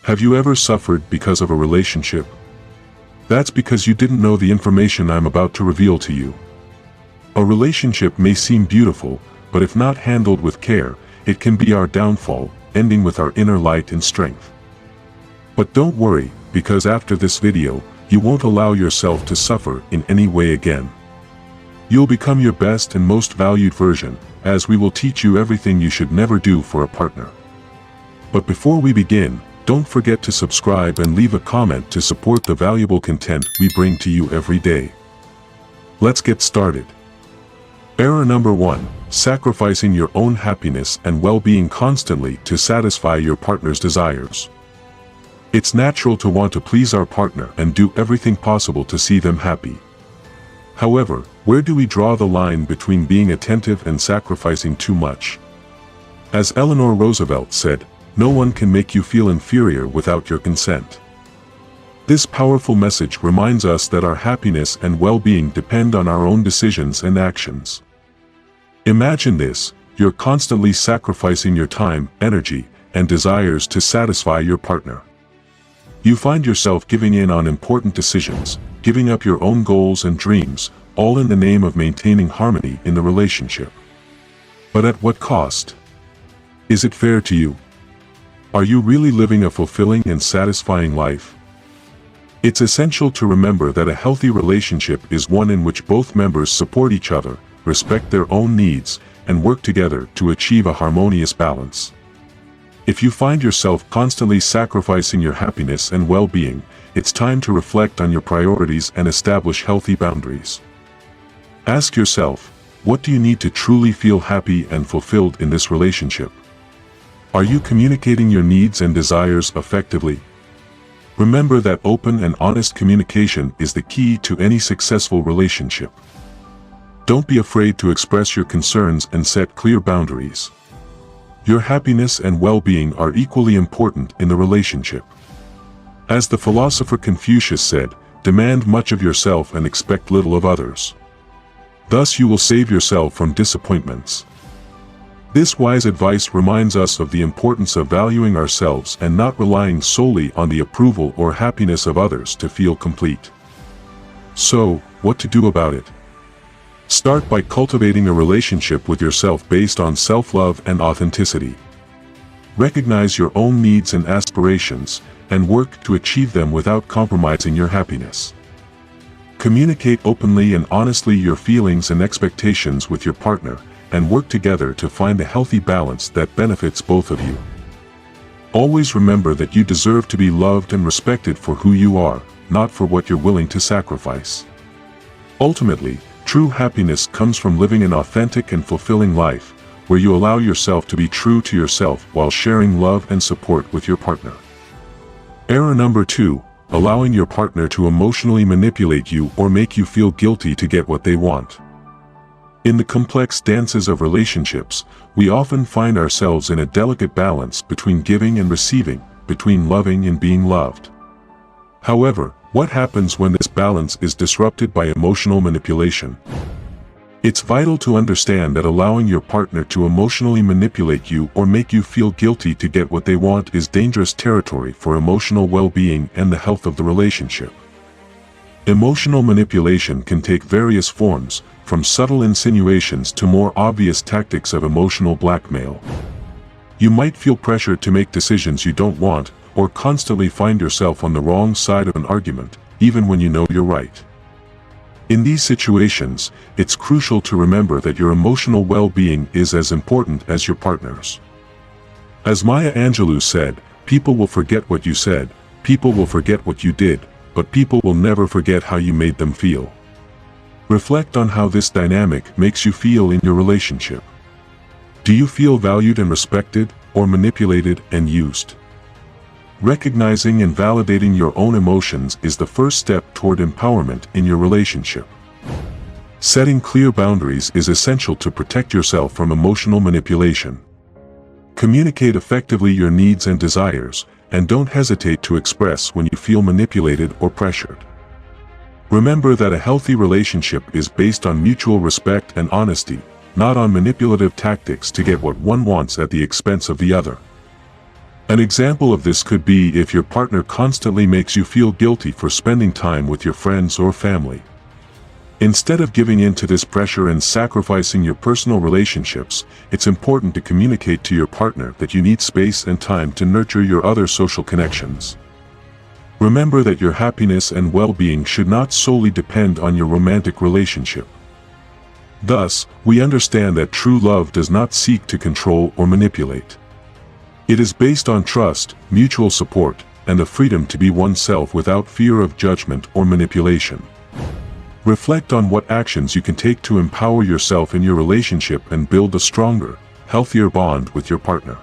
Have you ever suffered because of a relationship? That's because you didn't know the information I'm about to reveal to you. A relationship may seem beautiful, but if not handled with care, it can be our downfall, ending with our inner light and strength. But don't worry, because after this video, you won't allow yourself to suffer in any way again. You'll become your best and most valued version, as we will teach you everything you should never do for a partner. But before we begin, don't forget to subscribe and leave a comment to support the valuable content we bring to you every day. Let's get started. Error number 1, sacrificing your own happiness and well-being constantly to satisfy your partner's desires. It's natural to want to please our partner and do everything possible to see them happy. However, where do we draw the line between being attentive and sacrificing too much? As Eleanor Roosevelt said, "No one can make you feel inferior without your consent." This powerful message reminds us that our happiness and well-being depend on our own decisions and actions. Imagine this: you're constantly sacrificing your time, energy, and desires to satisfy your partner. You find yourself giving in on important decisions, giving up your own goals and dreams, all in the name of maintaining harmony in the relationship. But at what cost? Is it fair to you? Are you really living a fulfilling and satisfying life? It's essential to remember that a healthy relationship is one in which both members support each other, respect their own needs, and work together to achieve a harmonious balance. If you find yourself constantly sacrificing your happiness and well-being, it's time to reflect on your priorities and establish healthy boundaries. Ask yourself, what do you need to truly feel happy and fulfilled in this relationship? Are you communicating your needs and desires effectively? Remember that open and honest communication is the key to any successful relationship. Don't be afraid to express your concerns and set clear boundaries. Your happiness and well-being are equally important in the relationship. As the philosopher Confucius said, "Demand much of yourself and expect little of others. Thus you will save yourself from disappointments." This wise advice reminds us of the importance of valuing ourselves and not relying solely on the approval or happiness of others to feel complete. So, what to do about it? Start by cultivating a relationship with yourself based on self-love and authenticity. Recognize your own needs and aspirations, and work to achieve them without compromising your happiness. Communicate openly and honestly your feelings and expectations with your partner, and work together to find a healthy balance that benefits both of you. Always remember that you deserve to be loved and respected for who you are, not for what you're willing to sacrifice. Ultimately, true happiness comes from living an authentic and fulfilling life, where you allow yourself to be true to yourself while sharing love and support with your partner. Error number 2, allowing your partner to emotionally manipulate you or make you feel guilty to get what they want. In the complex dances of relationships, we often find ourselves in a delicate balance between giving and receiving, between loving and being loved. However, what happens when this balance is disrupted by emotional manipulation? It's vital to understand that allowing your partner to emotionally manipulate you or make you feel guilty to get what they want is dangerous territory for emotional well-being and the health of the relationship. Emotional manipulation can take various forms, from subtle insinuations to more obvious tactics of emotional blackmail. You might feel pressured to make decisions you don't want, or constantly find yourself on the wrong side of an argument, even when you know you're right. In these situations, it's crucial to remember that your emotional well-being is as important as your partner's. As Maya Angelou said, "People will forget what you said, people will forget what you did, but people will never forget how you made them feel." Reflect on how this dynamic makes you feel in your relationship. Do you feel valued and respected, or manipulated and used? Recognizing and validating your own emotions is the first step toward empowerment in your relationship. Setting clear boundaries is essential to protect yourself from emotional manipulation. Communicate effectively your needs and desires, and don't hesitate to express when you feel manipulated or pressured. Remember that a healthy relationship is based on mutual respect and honesty, not on manipulative tactics to get what one wants at the expense of the other. An example of this could be if your partner constantly makes you feel guilty for spending time with your friends or family. Instead of giving in to this pressure and sacrificing your personal relationships, it's important to communicate to your partner that you need space and time to nurture your other social connections. Remember that your happiness and well-being should not solely depend on your romantic relationship. Thus, we understand that true love does not seek to control or manipulate. It is based on trust, mutual support, and the freedom to be oneself without fear of judgment or manipulation. Reflect on what actions you can take to empower yourself in your relationship and build a stronger, healthier bond with your partner.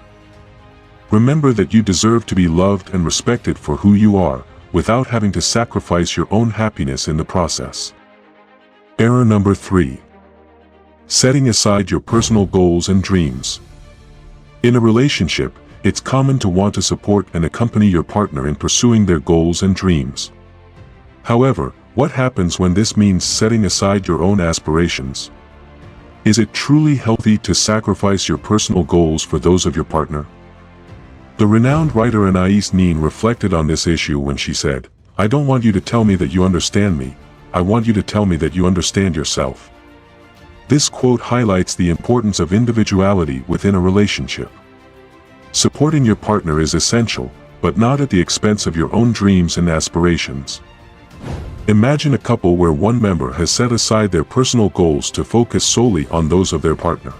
Remember that you deserve to be loved and respected for who you are, without having to sacrifice your own happiness in the process. Error number 3. Setting aside your personal goals and dreams. In a relationship, it's common to want to support and accompany your partner in pursuing their goals and dreams. However, what happens when this means setting aside your own aspirations? Is it truly healthy to sacrifice your personal goals for those of your partner? The renowned writer Anais Nin reflected on this issue when she said, "I don't want you to tell me that you understand me, I want you to tell me that you understand yourself." This quote highlights the importance of individuality within a relationship. Supporting your partner is essential, but not at the expense of your own dreams and aspirations. Imagine a couple where one member has set aside their personal goals to focus solely on those of their partner.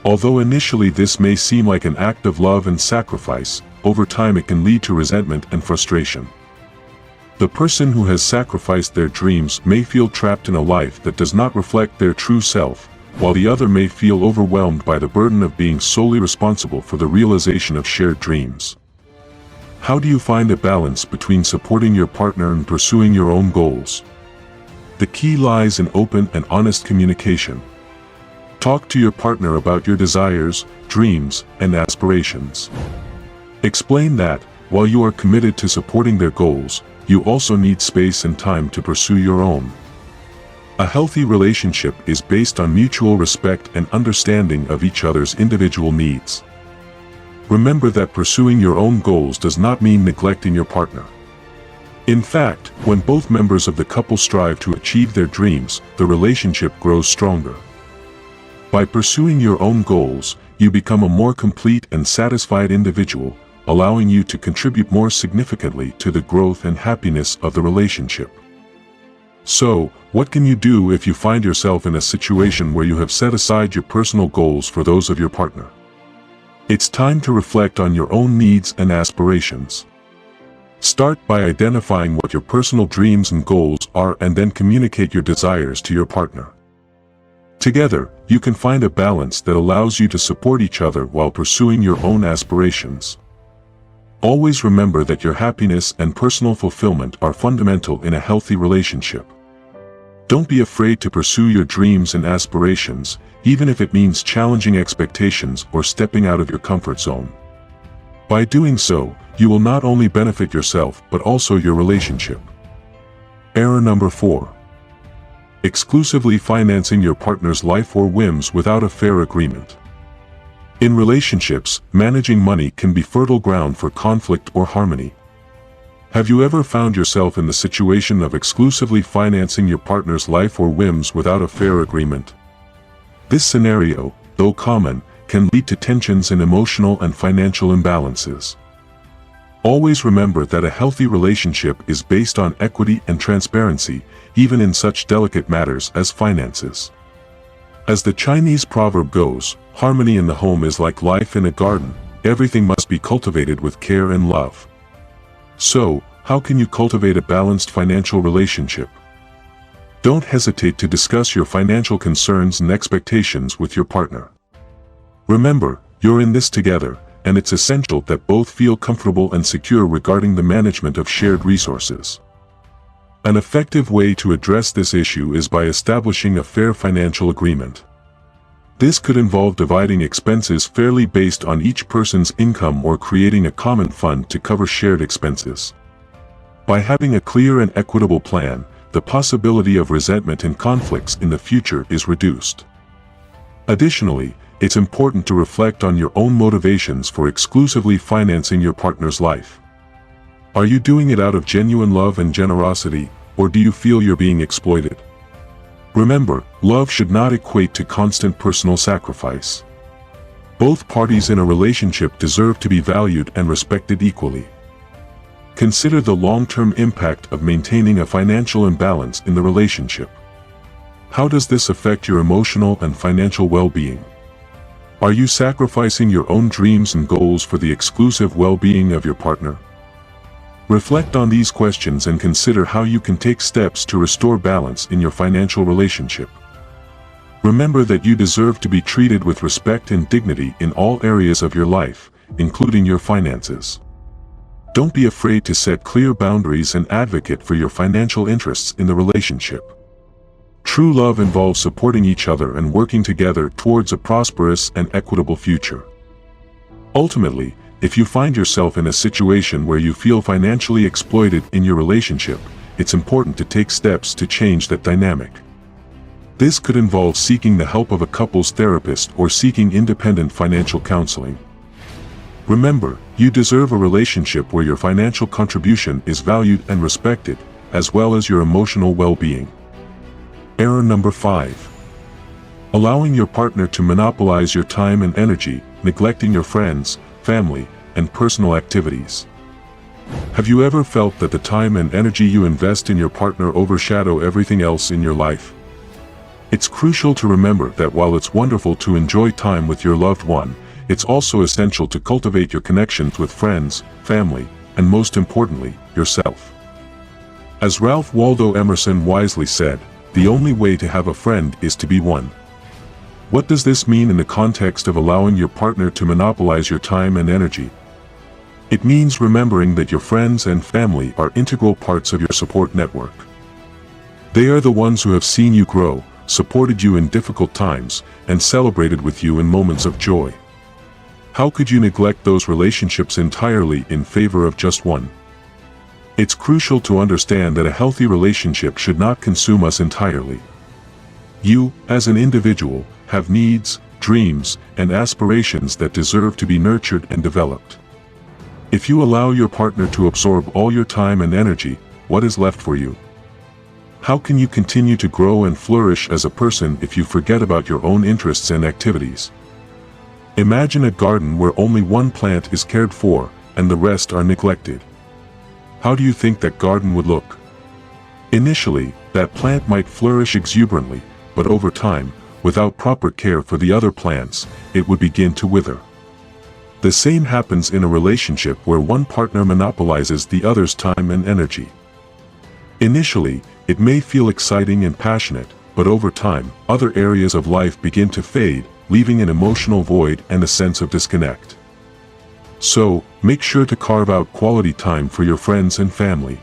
Although initially this may seem like an act of love and sacrifice, over time it can lead to resentment and frustration. The person who has sacrificed their dreams may feel trapped in a life that does not reflect their true self, while the other may feel overwhelmed by the burden of being solely responsible for the realization of shared dreams. How do you find a balance between supporting your partner and pursuing your own goals? The key lies in open and honest communication. Talk to your partner about your desires, dreams, and aspirations. Explain that, while you are committed to supporting their goals, you also need space and time to pursue your own. A healthy relationship is based on mutual respect and understanding of each other's individual needs. Remember that pursuing your own goals does not mean neglecting your partner. In fact, when both members of the couple strive to achieve their dreams, the relationship grows stronger. By pursuing your own goals, you become a more complete and satisfied individual, allowing you to contribute more significantly to the growth and happiness of the relationship. So, what can you do if you find yourself in a situation where you have set aside your personal goals for those of your partner? It's time to reflect on your own needs and aspirations. Start by identifying what your personal dreams and goals are and then communicate your desires to your partner. Together, you can find a balance that allows you to support each other while pursuing your own aspirations. Always remember that your happiness and personal fulfillment are fundamental in a healthy relationship. Don't be afraid to pursue your dreams and aspirations, even if it means challenging expectations or stepping out of your comfort zone. By doing so, you will not only benefit yourself but also your relationship. Error number 4. Exclusively financing your partner's life or whims without a fair agreement. In relationships, managing money can be fertile ground for conflict or harmony. Have you ever found yourself in the situation of exclusively financing your partner's life or whims without a fair agreement? This scenario, though common, can lead to tensions and emotional and financial imbalances. Always remember that a healthy relationship is based on equity and transparency, even in such delicate matters as finances. As the Chinese proverb goes, harmony in the home is like life in a garden, everything must be cultivated with care and love. So, how can you cultivate a balanced financial relationship? Don't hesitate to discuss your financial concerns and expectations with your partner. Remember, you're in this together, and it's essential that both feel comfortable and secure regarding the management of shared resources. An effective way to address this issue is by establishing a fair financial agreement. This could involve dividing expenses fairly based on each person's income or creating a common fund to cover shared expenses. By having a clear and equitable plan, the possibility of resentment and conflicts in the future is reduced. Additionally, it's important to reflect on your own motivations for exclusively financing your partner's life. Are you doing it out of genuine love and generosity, or do you feel you're being exploited? Remember, love should not equate to constant personal sacrifice. Both parties in a relationship deserve to be valued and respected equally. Consider the long-term impact of maintaining a financial imbalance in the relationship. How does this affect your emotional and financial well-being? Are you sacrificing your own dreams and goals for the exclusive well-being of your partner? Reflect on these questions and consider how you can take steps to restore balance in your financial relationship. Remember that you deserve to be treated with respect and dignity in all areas of your life, including your finances. Don't be afraid to set clear boundaries and advocate for your financial interests in the relationship. True love involves supporting each other and working together towards a prosperous and equitable future. Ultimately, if you find yourself in a situation where you feel financially exploited in your relationship, it's important to take steps to change that dynamic. This could involve seeking the help of a couples therapist or seeking independent financial counseling. Remember, you deserve a relationship where your financial contribution is valued and respected, as well as your emotional well-being. Error number 5. Allowing your partner to monopolize your time and energy, neglecting your friends, family, and personal activities. Have you ever felt that the time and energy you invest in your partner overshadow everything else in your life? It's crucial to remember that while it's wonderful to enjoy time with your loved one, it's also essential to cultivate your connections with friends, family, and most importantly, yourself. As Ralph Waldo Emerson wisely said, the only way to have a friend is to be one. What does this mean in the context of allowing your partner to monopolize your time and energy? It means remembering that your friends and family are integral parts of your support network. They are the ones who have seen you grow, supported you in difficult times, and celebrated with you in moments of joy. How could you neglect those relationships entirely in favor of just one? It's crucial to understand that a healthy relationship should not consume us entirely. You, as an individual, have needs, dreams, and aspirations that deserve to be nurtured and developed. If you allow your partner to absorb all your time and energy, what is left for you? How can you continue to grow and flourish as a person if you forget about your own interests and activities? Imagine a garden where only one plant is cared for, and the rest are neglected. How do you think that garden would look? Initially, that plant might flourish exuberantly, but over time, without proper care for the other plants, it would begin to wither. The same happens in a relationship where one partner monopolizes the other's time and energy. Initially, it may feel exciting and passionate, but over time, other areas of life begin to fade, leaving an emotional void and a sense of disconnect. So, make sure to carve out quality time for your friends and family.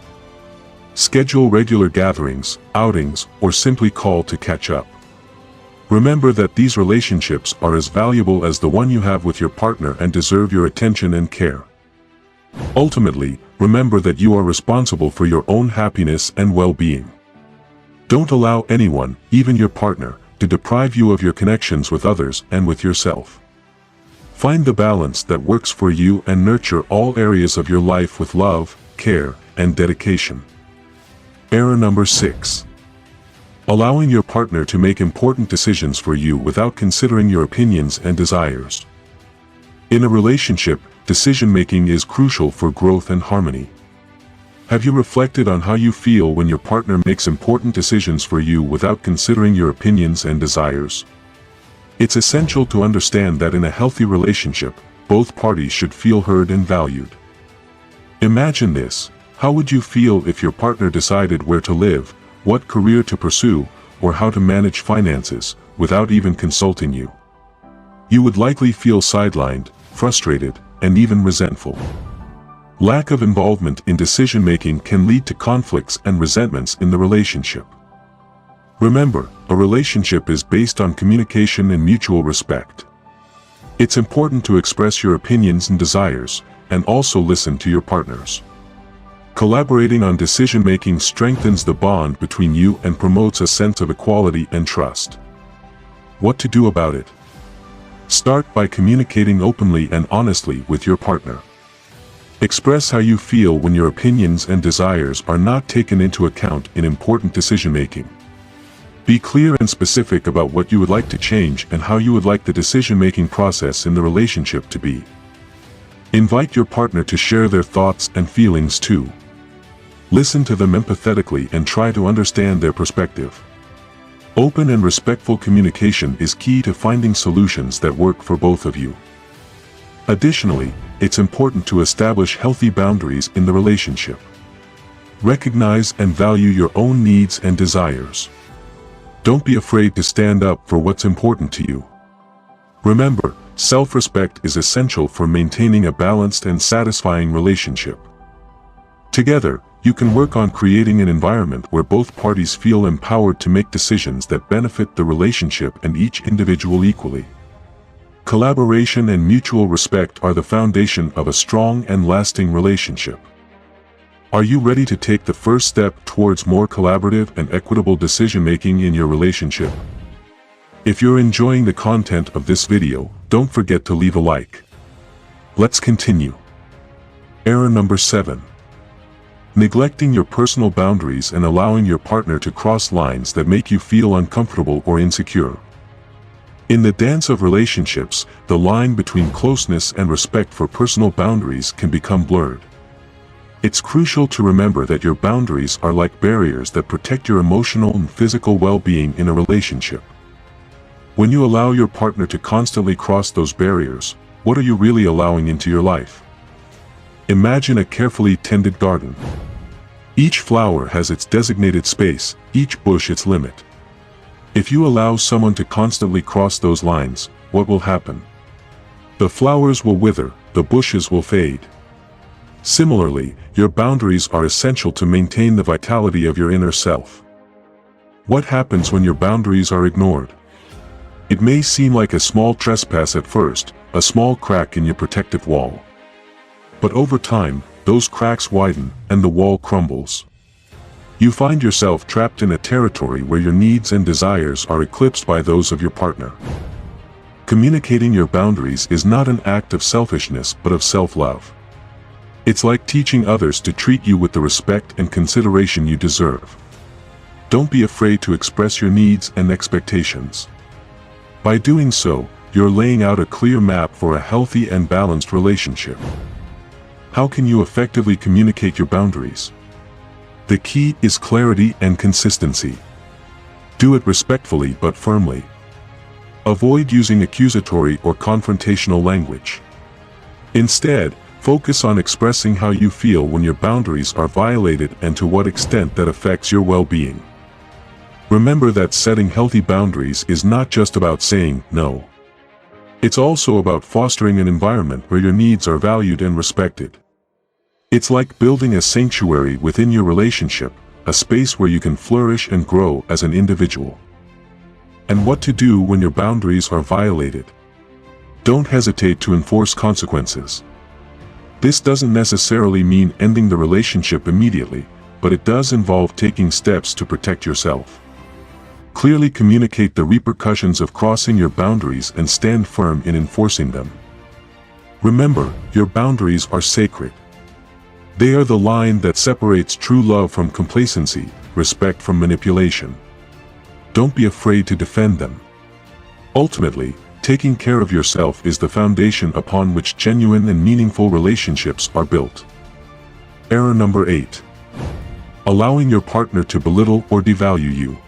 Schedule regular gatherings, outings, or simply call to catch up. Remember that these relationships are as valuable as the one you have with your partner and deserve your attention and care. Ultimately, remember that you are responsible for your own happiness and well-being. Don't allow anyone, even your partner, to deprive you of your connections with others and with yourself. Find the balance that works for you and nurture all areas of your life with love, care, and dedication. Error number 6. Allowing your partner to make important decisions for you without considering your opinions and desires. In a relationship, decision-making is crucial for growth and harmony. Have you reflected on how you feel when your partner makes important decisions for you without considering your opinions and desires? It's essential to understand that in a healthy relationship, both parties should feel heard and valued. Imagine this: how would you feel if your partner decided where to live, what career to pursue, or how to manage finances, without even consulting you? You would likely feel sidelined, frustrated, and even resentful. Lack of involvement in decision-making can lead to conflicts and resentments in the relationship. Remember, a relationship is based on communication and mutual respect. It's important to express your opinions and desires, and also listen to your partners. Collaborating on decision-making strengthens the bond between you and promotes a sense of equality and trust. What to do about it? Start by communicating openly and honestly with your partner. Express how you feel when your opinions and desires are not taken into account in important decision-making. Be clear and specific about what you would like to change and how you would like the decision-making process in the relationship to be. Invite your partner to share their thoughts and feelings too. Listen to them empathetically and try to understand their perspective. Open and respectful communication is key to finding solutions that work for both of you. Additionally, it's important to establish healthy boundaries in the relationship. Recognize and value your own needs and desires. Don't be afraid to stand up for what's important to you. Remember, self-respect is essential for maintaining a balanced and satisfying relationship. Together, you can work on creating an environment where both parties feel empowered to make decisions that benefit the relationship and each individual equally. Collaboration and mutual respect are the foundation of a strong and lasting relationship. Are you ready to take the first step towards more collaborative and equitable decision-making in your relationship? If you're enjoying the content of this video, don't forget to leave a like. Let's continue. Error number 7. Neglecting your personal boundaries and allowing your partner to cross lines that make you feel uncomfortable or insecure. In the dance of relationships, the line between closeness and respect for personal boundaries can become blurred. It's crucial to remember that your boundaries are like barriers that protect your emotional and physical well-being in a relationship. When you allow your partner to constantly cross those barriers, what are you really allowing into your life? Imagine a carefully tended garden. Each flower has its designated space, each bush its limit. If you allow someone to constantly cross those lines, what will happen? The flowers will wither, the bushes will fade. Similarly, your boundaries are essential to maintain the vitality of your inner self. What happens when your boundaries are ignored? It may seem like a small trespass at first, a small crack in your protective wall. But over time, those cracks widen, and the wall crumbles. You find yourself trapped in a territory where your needs and desires are eclipsed by those of your partner. Communicating your boundaries is not an act of selfishness but of self-love. It's like teaching others to treat you with the respect and consideration you deserve. Don't be afraid to express your needs and expectations. By doing so, you're laying out a clear map for a healthy and balanced relationship. How can you effectively communicate your boundaries? The key is clarity and consistency. Do it respectfully but firmly. Avoid using accusatory or confrontational language. Instead, focus on expressing how you feel when your boundaries are violated and to what extent that affects your well-being. Remember that setting healthy boundaries is not just about saying no. It's also about fostering an environment where your needs are valued and respected. It's like building a sanctuary within your relationship, a space where you can flourish and grow as an individual. And what to do when your boundaries are violated? Don't hesitate to enforce consequences. This doesn't necessarily mean ending the relationship immediately, but it does involve taking steps to protect yourself. Clearly communicate the repercussions of crossing your boundaries and stand firm in enforcing them. Remember, your boundaries are sacred. They are the line that separates true love from complacency, respect from manipulation. Don't be afraid to defend them. Ultimately, taking care of yourself is the foundation upon which genuine and meaningful relationships are built. Error number 8. Allowing your partner to belittle or devalue you.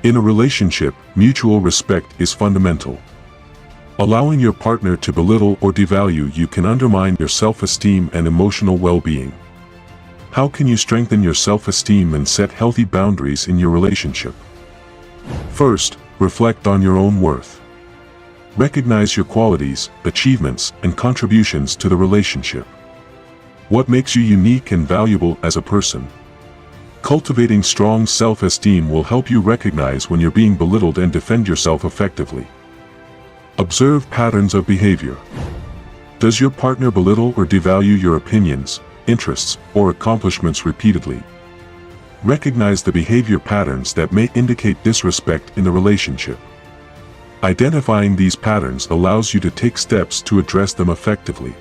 In a relationship, mutual respect is fundamental. Allowing your partner to belittle or devalue you can undermine your self-esteem and emotional well-being. How can you strengthen your self-esteem and set healthy boundaries in your relationship? First, reflect on your own worth. Recognize your qualities, achievements, and contributions to the relationship. What makes you unique and valuable as a person? Cultivating strong self-esteem will help you recognize when you're being belittled and defend yourself effectively. Observe patterns of behavior. Does your partner belittle or devalue your opinions, interests, or accomplishments repeatedly? Recognize the behavior patterns that may indicate disrespect in the relationship. Identifying these patterns allows you to take steps to address them effectively.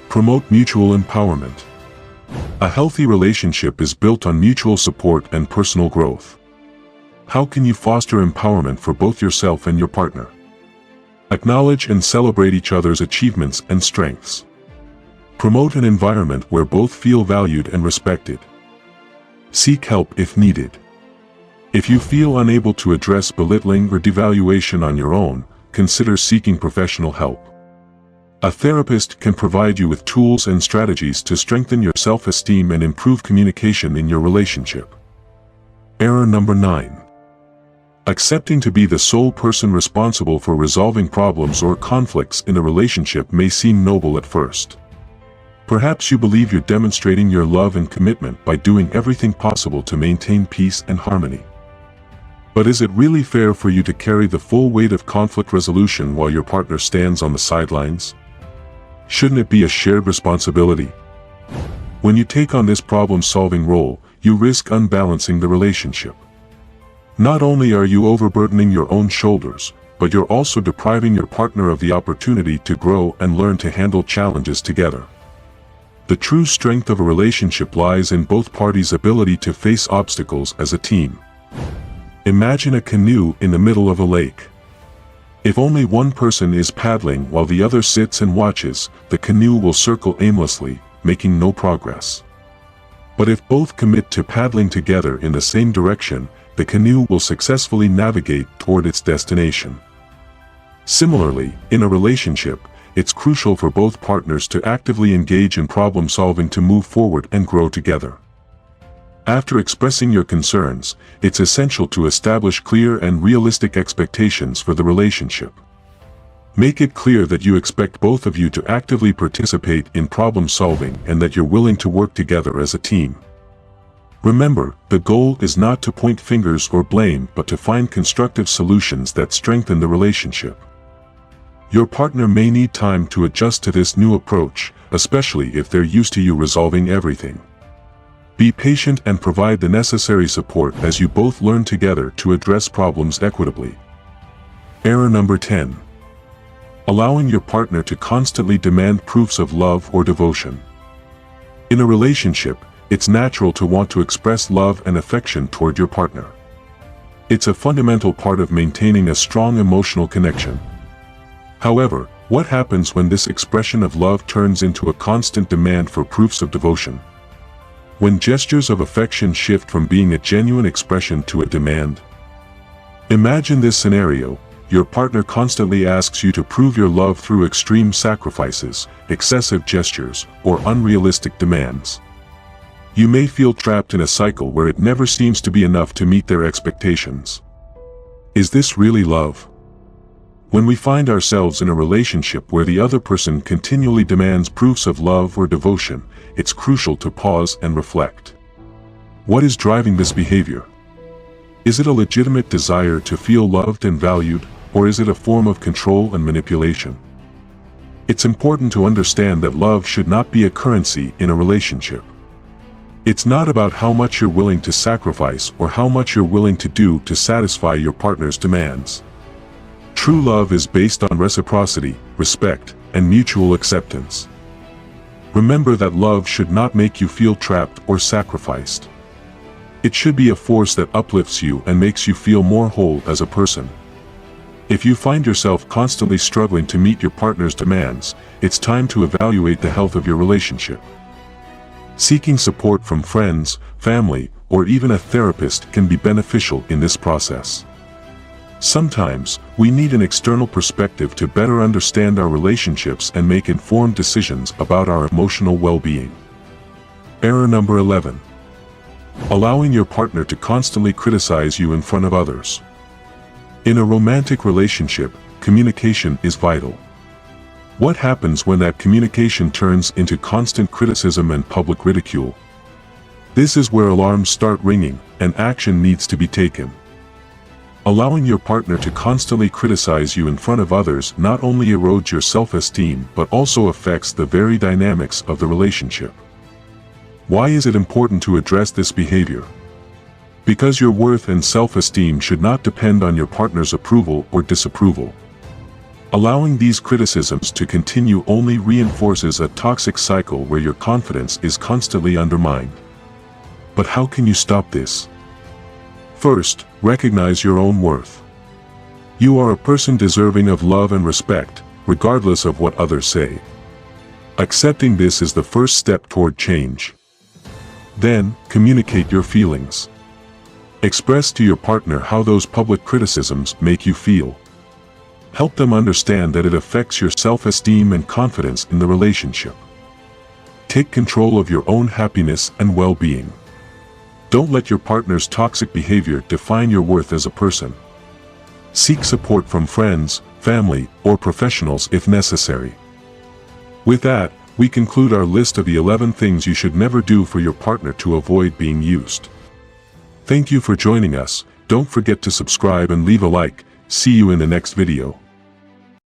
Promote mutual empowerment. A healthy relationship is built on mutual support and personal growth. How can you foster empowerment for both yourself and your partner? Acknowledge and celebrate each other's achievements and strengths. Promote an environment where both feel valued and respected. Seek help if needed. If you feel unable to address belittling or devaluation on your own, consider seeking professional help. A therapist can provide you with tools and strategies to strengthen your self-esteem and improve communication in your relationship. Error number 9. Accepting to be the sole person responsible for resolving problems or conflicts in a relationship may seem noble at first. Perhaps you believe you're demonstrating your love and commitment by doing everything possible to maintain peace and harmony. But is it really fair for you to carry the full weight of conflict resolution while your partner stands on the sidelines? Shouldn't it be a shared responsibility? When you take on this problem-solving role, you risk unbalancing the relationship. Not only are you overburdening your own shoulders, but you're also depriving your partner of the opportunity to grow and learn to handle challenges together. The true strength of a relationship lies in both parties' ability to face obstacles as a team. Imagine a canoe in the middle of a lake. If only one person is paddling while the other sits and watches, the canoe will circle aimlessly, making no progress. But if both commit to paddling together in the same direction, the canoe will successfully navigate toward its destination. Similarly, in a relationship, it's crucial for both partners to actively engage in problem solving to move forward and grow together. After expressing your concerns, it's essential to establish clear and realistic expectations for the relationship. Make it clear that you expect both of you to actively participate in problem solving and that you're willing to work together as a team. Remember, the goal is not to point fingers or blame but to find constructive solutions that strengthen the relationship. Your partner may need time to adjust to this new approach, especially if they're used to you resolving everything. Be patient and provide the necessary support as you both learn together to address problems equitably. Error number 10. Allowing your partner to constantly demand proofs of love or devotion. In a relationship, it's natural to want to express love and affection toward your partner. It's a fundamental part of maintaining a strong emotional connection. However, what happens when this expression of love turns into a constant demand for proofs of devotion? When gestures of affection shift from being a genuine expression to a demand? Imagine this scenario: your partner constantly asks you to prove your love through extreme sacrifices, excessive gestures, or unrealistic demands. You may feel trapped in a cycle where it never seems to be enough to meet their expectations. Is this really love? When we find ourselves in a relationship where the other person continually demands proofs of love or devotion, it's crucial to pause and reflect. What is driving this behavior? Is it a legitimate desire to feel loved and valued, or is it a form of control and manipulation? It's important to understand that love should not be a currency in a relationship. It's not about how much you're willing to sacrifice or how much you're willing to do to satisfy your partner's demands. True love is based on reciprocity, respect, and mutual acceptance. Remember that love should not make you feel trapped or sacrificed. It should be a force that uplifts you and makes you feel more whole as a person. If you find yourself constantly struggling to meet your partner's demands, it's time to evaluate the health of your relationship. Seeking support from friends, family, or even a therapist can be beneficial in this process. Sometimes, we need an external perspective to better understand our relationships and make informed decisions about our emotional well-being. Error number 11. Allowing your partner to constantly criticize you in front of others. In a romantic relationship, communication is vital. What happens when that communication turns into constant criticism and public ridicule? This is where alarms start ringing, and action needs to be taken. Allowing your partner to constantly criticize you in front of others not only erodes your self-esteem but also affects the very dynamics of the relationship. Why is it important to address this behavior? Because your worth and self-esteem should not depend on your partner's approval or disapproval. Allowing these criticisms to continue only reinforces a toxic cycle where your confidence is constantly undermined. But how can you stop this? First, recognize your own worth. You are a person deserving of love and respect, regardless of what others say. Accepting this is the first step toward change. Then, communicate your feelings. Express to your partner how those public criticisms make you feel. Help them understand that it affects your self-esteem and confidence in the relationship. Take control of your own happiness and well-being. Don't let your partner's toxic behavior define your worth as a person. Seek support from friends, family, or professionals if necessary. With that, we conclude our list of the 11 things you should never do for your partner to avoid being used. Thank you for joining us. Don't forget to subscribe and leave a like. See you in the next video.